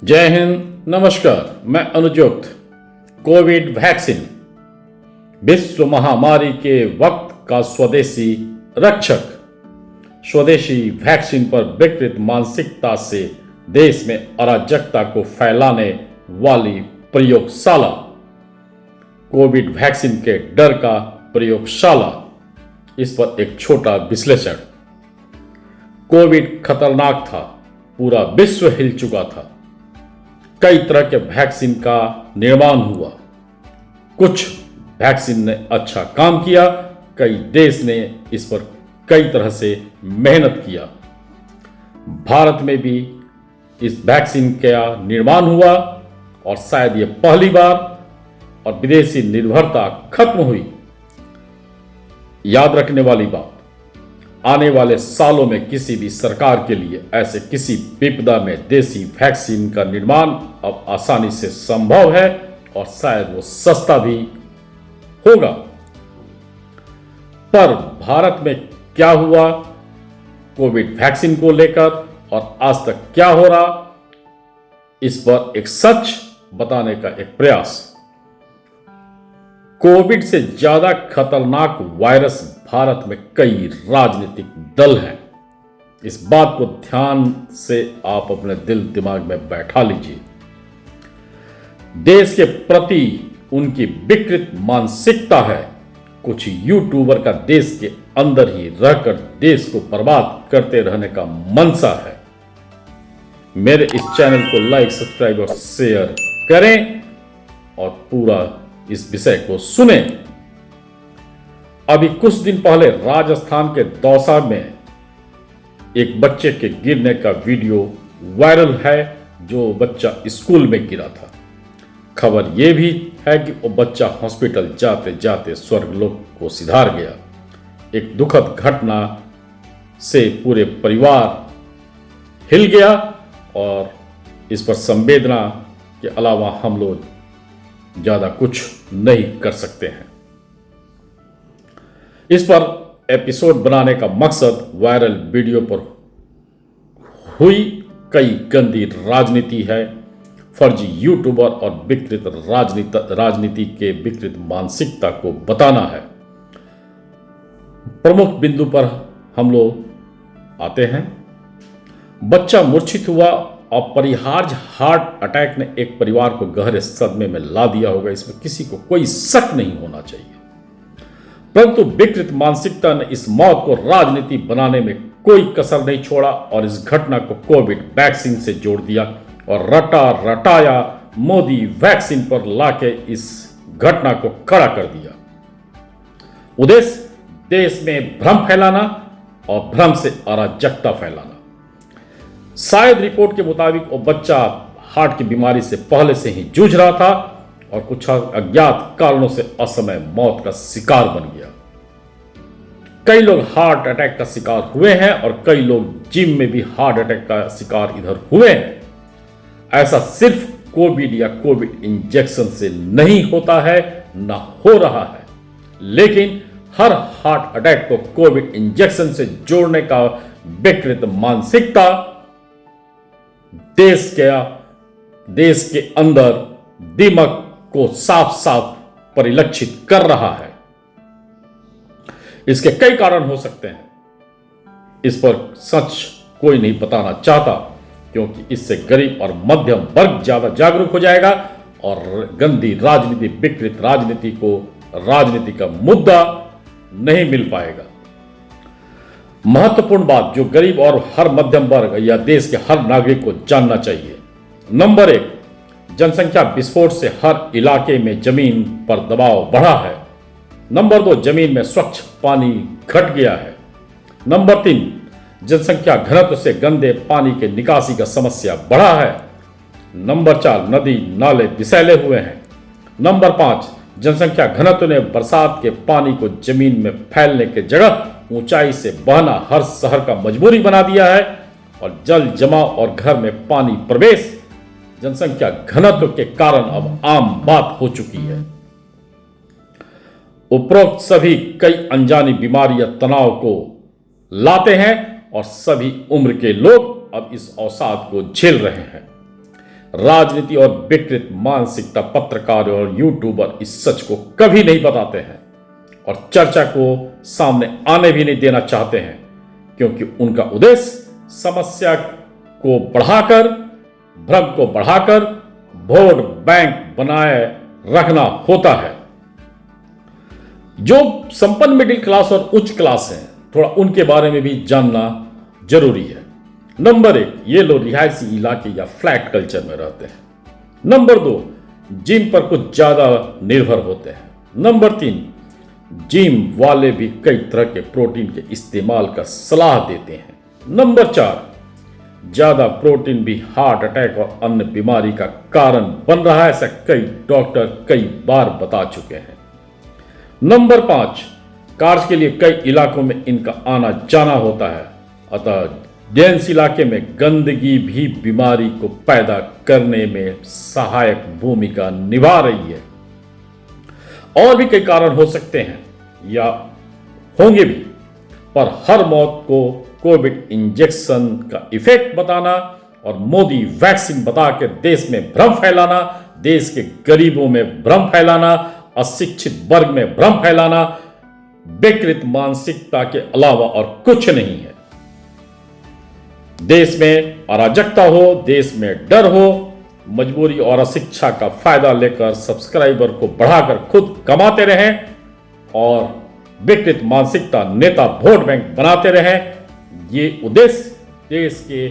जय हिंद, नमस्कार। मैं अनुजुक्त। कोविड वैक्सीन विश्व महामारी के वक्त का स्वदेशी रक्षक। स्वदेशी वैक्सीन पर विकृत मानसिकता से देश में अराजकता को फैलाने वाली प्रयोगशाला। कोविड वैक्सीन के डर का प्रयोगशाला। इस पर एक छोटा विश्लेषण। कोविड खतरनाक था, पूरा विश्व हिल चुका था। कई तरह के वैक्सीन का निर्माण हुआ। कुछ वैक्सीन ने अच्छा काम किया, कई देश ने इस पर कई तरह से मेहनत किया। भारत में भी इस वैक्सीन का निर्माण हुआ और शायद ये पहली बार और विदेशी निर्भरता खत्म हुई। याद रखने वाली बात, आने वाले सालों में किसी भी सरकार के लिए ऐसे किसी विपदा में देसी वैक्सीन का निर्माण अब आसानी से संभव है और शायद वो सस्ता भी होगा। पर भारत में क्या हुआ कोविड वैक्सीन को लेकर और आज तक क्या हो रहा, इस पर एक सच बताने का एक प्रयास। कोविड से ज्यादा खतरनाक वायरस भारत में कई राजनीतिक दल हैं। इस बात को ध्यान से आप अपने दिल दिमाग में बैठा लीजिए। देश के प्रति उनकी विकृत मानसिकता है। कुछ यूट्यूबर का देश के अंदर ही रहकर देश को बर्बाद करते रहने का मंशा है। मेरे इस चैनल को लाइक, सब्सक्राइब और शेयर करें और पूरा इस विषय को सुने। अभी कुछ दिन पहले राजस्थान के दौसा में एक बच्चे के गिरने का वीडियो वायरल है, जो बच्चा स्कूल में गिरा था। खबर यह भी है कि वो बच्चा हॉस्पिटल जाते जाते स्वर्गलोक को सिधार गया। एक दुखद घटना से पूरे परिवार हिल गया और इस पर संवेदना के अलावा हम लोग ज्यादा कुछ नहीं कर सकते हैं। इस पर एपिसोड बनाने का मकसद वायरल वीडियो पर हुई कई गंदी राजनीति है, फर्जी यूट्यूबर और विकृत राजनीति के विकृत मानसिकता को बताना है। प्रमुख बिंदु पर हम लोग आते हैं। बच्चा मूर्छित हुआ और अपरिहार्य हार्ट अटैक ने एक परिवार को गहरे सदमे में ला दिया होगा, इसमें किसी को कोई शक नहीं होना चाहिए। परंतु विकृत मानसिकता ने इस मौत को राजनीति बनाने में कोई कसर नहीं छोड़ा और इस घटना को कोविड वैक्सीन से जोड़ दिया और रटा रटाया मोदी वैक्सीन पर लाके इस घटना को खड़ा कर दिया। उद्देश्य देश में भ्रम फैलाना और भ्रम से अराजकता फैलाना। शायद रिपोर्ट के मुताबिक वो बच्चा हार्ट की बीमारी से पहले से ही जूझ रहा था और कुछ अज्ञात कारणों से असमय मौत का शिकार बन गया। कई लोग हार्ट अटैक का शिकार हुए हैं और कई लोग जिम में भी हार्ट अटैक का शिकार इधर हुए हैं। ऐसा सिर्फ कोविड या कोविड इंजेक्शन से नहीं होता है, ना हो रहा है, लेकिन हर हार्ट अटैक को कोविड इंजेक्शन से जोड़ने का विकृत मानसिकता देश के अंदर दिमाग को साफ साफ परिलक्षित कर रहा है। इसके कई कारण हो सकते हैं। इस पर सच कोई नहीं बताना चाहता, क्योंकि इससे गरीब और मध्यम वर्ग ज्यादा जागरूक हो जाएगा और गंदी राजनीति, विकृत राजनीति को राजनीति का मुद्दा नहीं मिल पाएगा। महत्वपूर्ण बात जो गरीब और हर मध्यम वर्ग या देश के हर नागरिक को जानना चाहिए। नंबर 1, जनसंख्या विस्फोट से हर इलाके में जमीन पर दबाव बढ़ा है। नंबर 2, जमीन में स्वच्छ पानी घट गया है। नंबर 3, जनसंख्या घनत्व से गंदे पानी के निकासी का समस्या बढ़ा है। नंबर 4, नदी नाले विषैले हुए हैं। नंबर 5, जनसंख्या घनत्व ने बरसात के पानी को जमीन में फैलने के जगह ऊंचाई से बहना हर शहर का मजबूरी बना दिया है और जल जमाव और घर में पानी प्रवेश जनसंख्या घनत्व के कारण अब आम बात हो चुकी है। उपरोक्त सभी कई अनजानी बीमारी या तनाव को लाते हैं और सभी उम्र के लोग अब इस अवसाद को झेल रहे हैं। राजनीति और विकृत मानसिकता पत्रकार और यूट्यूबर इस सच को कभी नहीं बताते हैं और चर्चा को सामने आने भी नहीं देना चाहते हैं, क्योंकि उनका उद्देश्य समस्या को बढ़ाकर, भ्रम को बढ़ाकर वोट बैंक बनाए रखना होता है। जो संपन्न मिडिल क्लास और उच्च क्लास हैं, थोड़ा उनके बारे में भी जानना जरूरी है। नंबर 1, ये लोग रिहायशी इलाके या फ्लैट कल्चर में रहते हैं। नंबर 2, जिम पर कुछ ज्यादा निर्भर होते हैं। नंबर 3, जिम वाले भी कई तरह के प्रोटीन के इस्तेमाल का सलाह देते हैं। नंबर 4, ज्यादा प्रोटीन भी हार्ट अटैक और अन्य बीमारी का कारण बन रहा है, ऐसा कई डॉक्टर कई बार बता चुके हैं। नंबर 5, कार्य के लिए कई इलाकों में इनका आना जाना होता है, अतः डेंस इलाके में गंदगी भी बीमारी को पैदा करने में सहायक भूमिका निभा रही है। और भी कई कारण हो सकते हैं या होंगे भी, पर हर मौत को कोविड इंजेक्शन का इफेक्ट बताना और मोदी वैक्सीन बता के देश में भ्रम फैलाना, देश के गरीबों में भ्रम फैलाना, अशिक्षित वर्ग में भ्रम फैलाना विकृत मानसिकता के अलावा और कुछ नहीं है। देश में अराजकता हो, देश में डर हो, मजबूरी और अशिक्षा का फायदा लेकर सब्सक्राइबर को बढ़ाकर खुद कमाते रहें और विकृत मानसिकता नेता वोट बैंक बनाते रहें, ये उद्देश्य देश के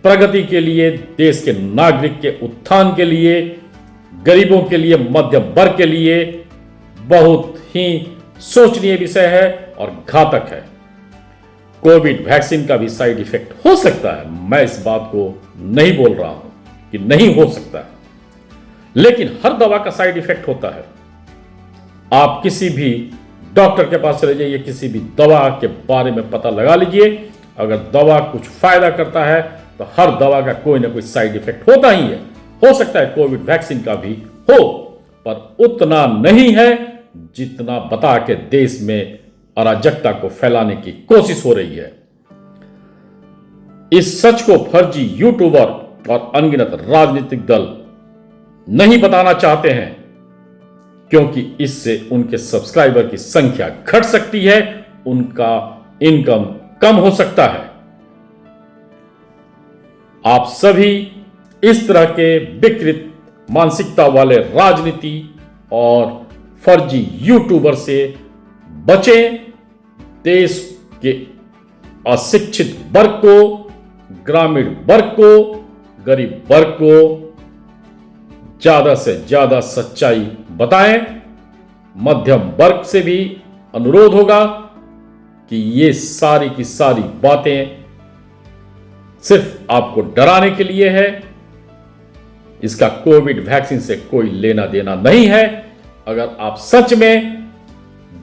प्रगति के लिए, देश के नागरिक के उत्थान के लिए, गरीबों के लिए, मध्यम वर्ग के लिए बहुत ही सोचनीय विषय है और घातक है। कोविड वैक्सीन का भी साइड इफेक्ट हो सकता है, मैं इस बात को नहीं बोल रहा हूं कि नहीं हो सकता है, लेकिन हर दवा का साइड इफेक्ट होता है। आप किसी भी डॉक्टर के पास चले जाइए, किसी भी दवा के बारे में पता लगा लीजिए, अगर दवा कुछ फायदा करता है तो हर दवा का कोई ना कोई साइड इफेक्ट होता ही है। हो सकता है कोविड वैक्सीन का भी हो, पर उतना नहीं है जितना बता के देश में अराजकता को फैलाने की कोशिश हो रही है। इस सच को फर्जी यूट्यूबर और अनगिनत राजनीतिक दल नहीं बताना चाहते हैं, क्योंकि इससे उनके सब्सक्राइबर की संख्या घट सकती है, उनका इनकम कम हो सकता है। आप सभी इस तरह के विकृत मानसिकता वाले राजनीति और फर्जी यूट्यूबर से बचें। देश के अशिक्षित वर्ग को, ग्रामीण वर्ग को, गरीब वर्ग को ज्यादा से ज्यादा सच्चाई बताएं। मध्यम वर्ग से भी अनुरोध होगा कि ये सारी की सारी बातें सिर्फ आपको डराने के लिए है, इसका कोविड वैक्सीन से कोई लेना देना नहीं है। अगर आप सच में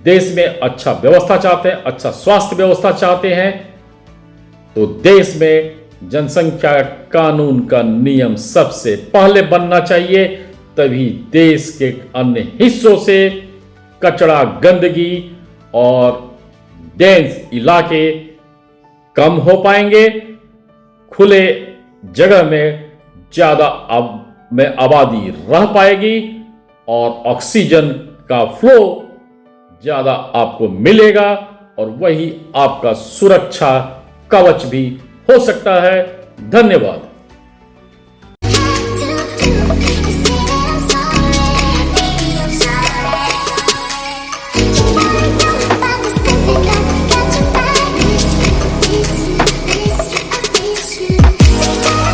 देश में अच्छा व्यवस्था चाहते हैं, अच्छा स्वास्थ्य व्यवस्था चाहते हैं, तो देश में जनसंख्या कानून का नियम सबसे पहले बनना चाहिए, तभी देश के अन्य हिस्सों से कचरा, गंदगी और डेंस इलाके कम हो पाएंगे। खुले जगह में ज्यादा आबादी रह पाएगी और ऑक्सीजन का फ्लो ज्यादा आपको मिलेगा और वही आपका सुरक्षा कवच भी हो सकता है। धन्यवाद।